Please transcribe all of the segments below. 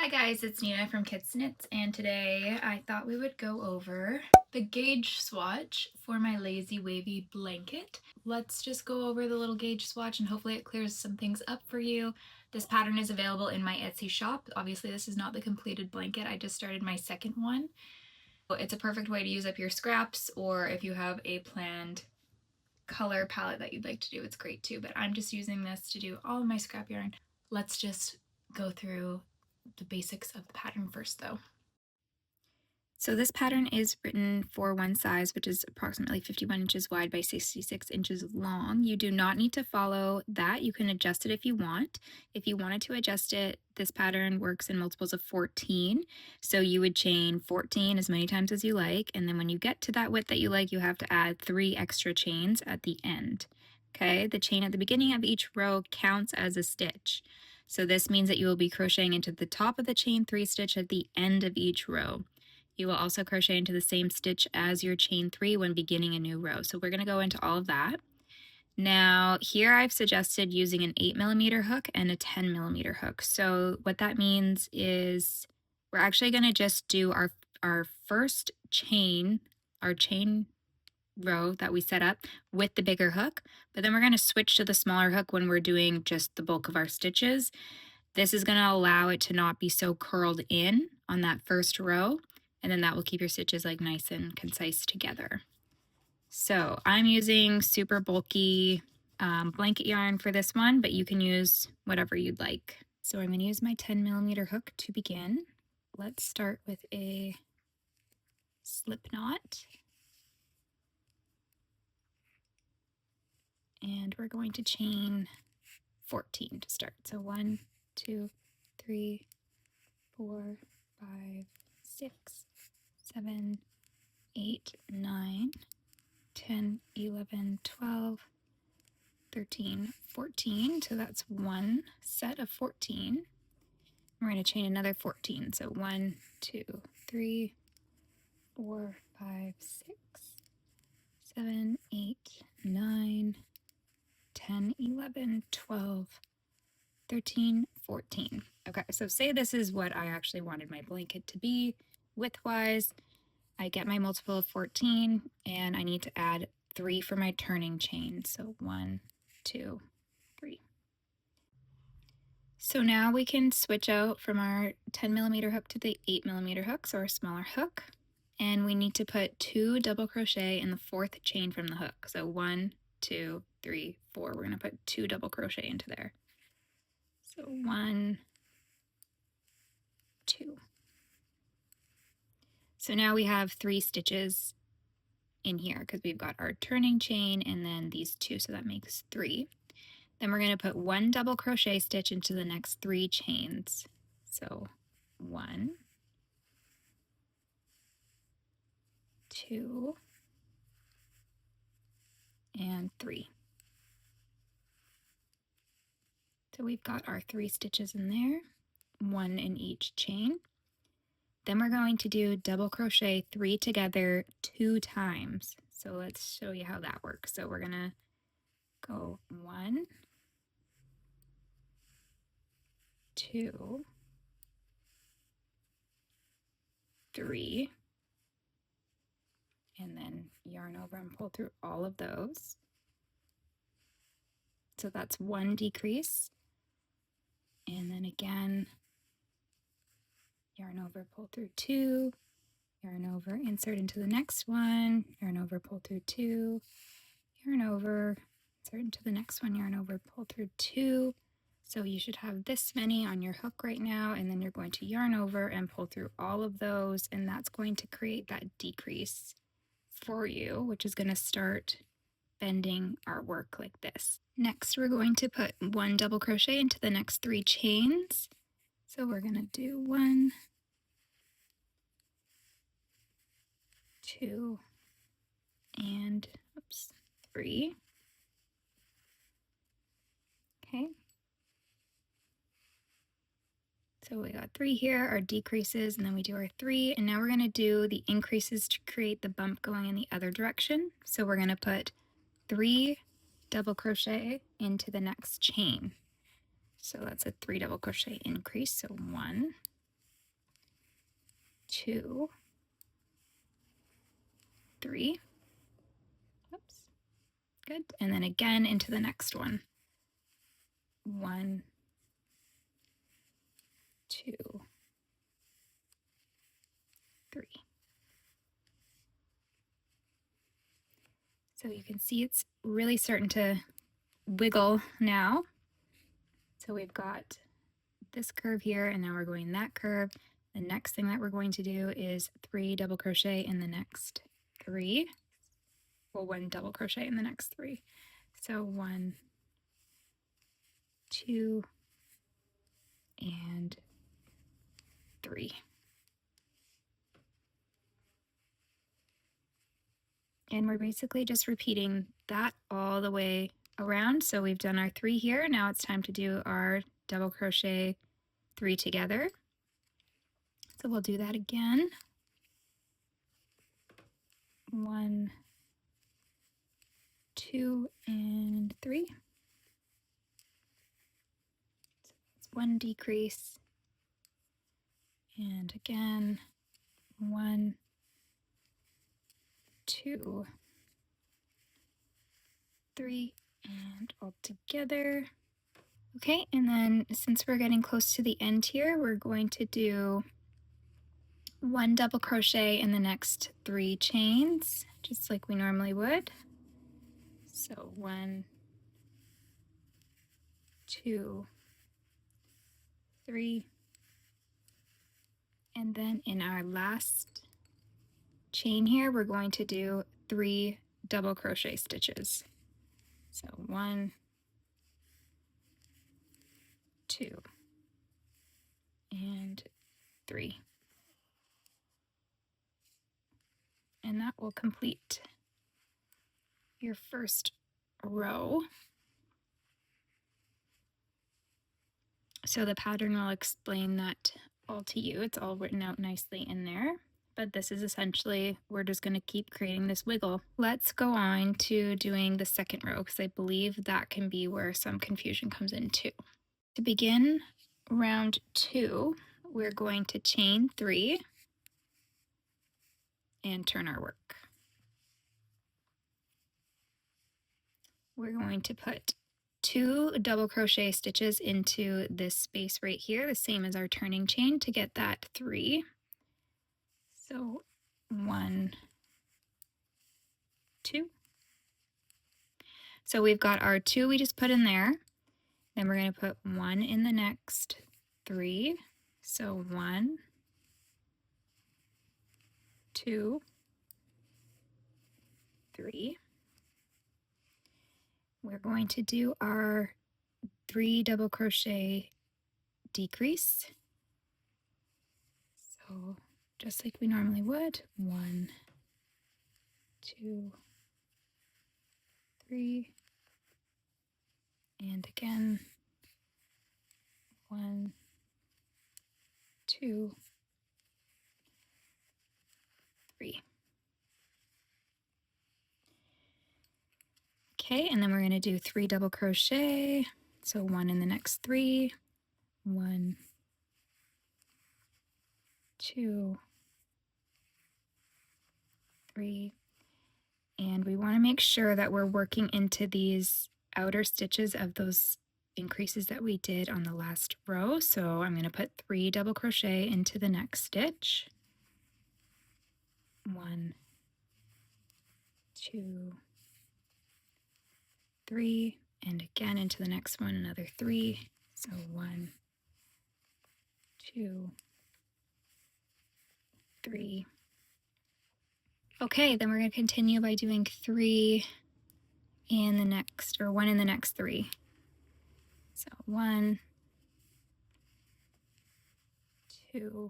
Hi guys, it's Nina from Kits Knits, and today I thought we would go over the gauge swatch for my Lazy Wavy blanket. Let's just go over the little gauge swatch and hopefully it clears some things up for you. This pattern is available in my Etsy shop. Obviously this is not the completed blanket, I just started my second one. It's a perfect way to use up your scraps, or if you have a planned color palette that you'd like to do, it's great too, but I'm just using this to do all of my scrap yarn. Let's just go through the basics of the pattern first though. So this pattern is written for one size, which is approximately 51 inches wide by 66 inches long. You do not need to follow that. You can adjust it if you want. If you wanted to adjust it, this pattern works in multiples of 14. So you would chain 14 as many times as you like. And then when you get to that width that you like, you have to add 3 extra chains at the end. Okay, the chain at the beginning of each row counts as a stitch. So this means that you will be crocheting into the top of the chain 3 stitch at the end of each row. You will also crochet into the same stitch as your chain 3 when beginning a new row. So we're going to go into all of that. Now here I've suggested using an 8mm hook and a 10mm hook. So what that means is we're actually going to just do our first chain, our chain row that we set up with the bigger hook, but then we're going to switch to the smaller hook when we're doing just the bulk of our stitches. This is going to allow it to not be so curled in on that first row, and then that will keep your stitches like nice and concise together. So I'm using super bulky blanket yarn for this one, but you can use whatever you'd like. So I'm going to use my 10mm hook to begin. Let's start with a slip knot. And we're going to chain 14 to start. So 1, 2, 3, 4, 5, 6, 7, 8, 9, 10, 11, 12, 13, 14. So that's one set of 14. We're going to chain another 14. So 1, 2, 3, 4, 5, 6, 7, 8, 9, 10, 11, 12, 13, 14. Okay, so say this is what I actually wanted my blanket to be width-wise. I get my multiple of 14 and I need to add 3 for my turning chain. So 1, 2, 3. So now we can switch out from our 10mm hook to the 8mm hook, so our smaller hook. And we need to put 2 double crochet in the 4th chain from the hook. So 1, 2, 3, 4. We're going to put 2 double crochet into there. So 1, 2. So now we have 3 stitches in here because we've got our turning chain and then these 2, so that makes 3. Then we're going to put 1 double crochet stitch into the next 3 chains. So 1, 2, and 3. So we've got our 3 stitches in there, 1 in each chain. Then we're going to do double crochet 3 together 2 times. So let's show you how that works. So we're going to go 1, 2, 3, and then yarn over and pull through all of those. So that's 1 decrease. And then again, yarn over, pull through 2, yarn over, insert into the next one, yarn over, pull through 2, yarn over, insert into the next one, yarn over, pull through 2. So you should have this many on your hook right now, and then you're going to yarn over and pull through all of those, and that's going to create that decrease for you, which is going to start bending our work like this. Next, we're going to put 1 double crochet into the next 3 chains. So we're going to do 1, 2, and 3. Okay. So we got 3 here, our decreases, and then we do our 3, and now we're going to do the increases to create the bump going in the other direction. So we're going to put 3 double crochet into the next chain. So that's a 3 double crochet increase. So 1, 2, 3. Oops. Good. And then again into the next one. 1, 2, 3. So you can see it's really starting to wiggle now. So we've got this curve here, and now we're going that curve. The next thing that we're going to do is 3 double crochet in the next 3. Well, 1 double crochet in the next 3. So 1, 2, and 3. And we're basically just repeating that all the way around. So we've done our 3 here. Now it's time to do our double crochet 3 together. So we'll do that again. 1, 2, and 3. So it's 1 decrease. And again, 1, 2, 3, and all together. Okay, and then since we're getting close to the end here, we're going to do 1 double crochet in the next 3 chains, just like we normally would. So 1, 2, 3, and then in our last chain here, we're going to do 3 double crochet stitches. So 1, 2, and 3. And that will complete your first row. So the pattern will explain that all to you. It's all written out nicely in there. But this is essentially, we're just going to keep creating this wiggle. Let's go on to doing the second row, because I believe that can be where some confusion comes in too. To begin round 2, we're going to chain 3 and turn our work. We're going to put 2 double crochet stitches into this space right here, the same as our turning chain, to get that 3. So 1, 2. So we've got our 2 we just put in there. Then we're going to put 1 in the next 3. So 1, 2, 3. We're going to do our 3 double crochet decrease. So just like we normally would, 1, 2, 3, and again, 1, 2, 3. Okay, and then we're going to do 3 double crochet. So 1 in the next 3, 1, 2, 3, and we want to make sure that we're working into these outer stitches of those increases that we did on the last row. So I'm going to put 3 double crochet into the next stitch. 1, 2, 3, and again into the next one, another 3. So 1, 2, 3. Okay, then we're going to continue by doing 3 in the next, or 1 in the next 3. So 1, 2,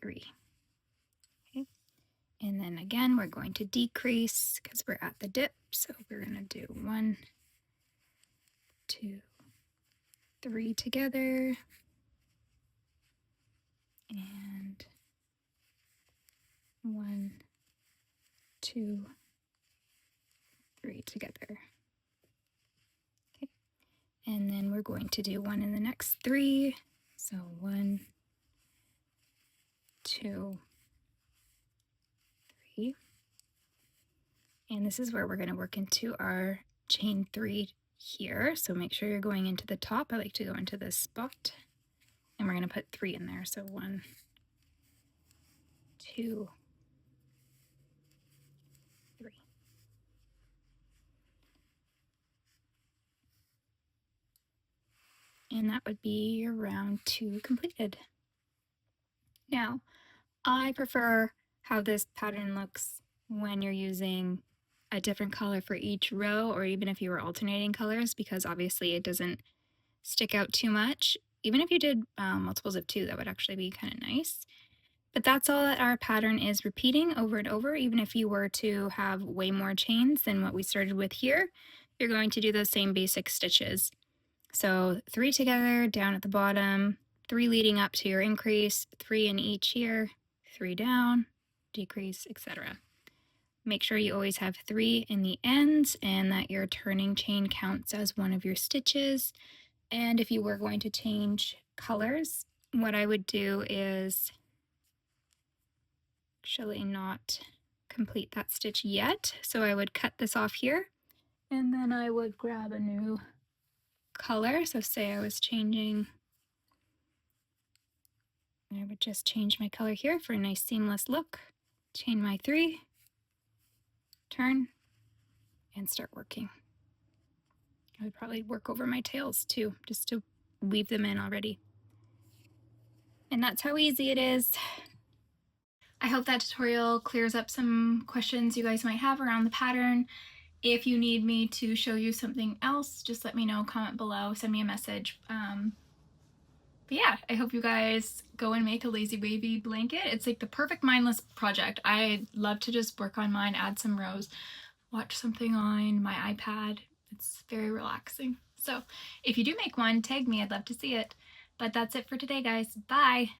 3. Okay, and then again we're going to decrease because we're at the dip. So we're going to do 1, 2, 3 together, and 1, 2, 3 together. Okay, and then we're going to do 1 in the next 3. So 1, 2, 3. And this is where we're going to work into our chain 3 here. So make sure you're going into the top. I like to go into this spot. And we're going to put 3 in there. So 1, 2, 3. And that would be your round 2 completed. Now, I prefer how this pattern looks when you're using a different color for each row, or even if you were alternating colors, because obviously it doesn't stick out too much. Even if you did multiples of 2, that would actually be kind of nice. But that's all that our pattern is repeating over and over. Even if you were to have way more chains than what we started with here, you're going to do those same basic stitches. So 3 together down at the bottom, 3 leading up to your increase, 3 in each here, 3 down, decrease, etc. Make sure you always have 3 in the ends and that your turning chain counts as one of your stitches. And if you were going to change colors, what I would do is actually not complete that stitch yet. So I would cut this off here and then I would grab a new color. So say I was changing, I would just change my color here for a nice seamless look. Chain my 3, turn, and start working. I would probably work over my tails too, just to weave them in already. And that's how easy it is. I hope that tutorial clears up some questions you guys might have around the pattern. If you need me to show you something else, just let me know, comment below, send me a message. But yeah, I hope you guys go and make a lazy wavy blanket. It's like the perfect mindless project. I love to just work on mine, add some rows, watch something on my iPad. It's very relaxing. So if you do make one, tag me. I'd love to see it. But that's it for today, guys. Bye!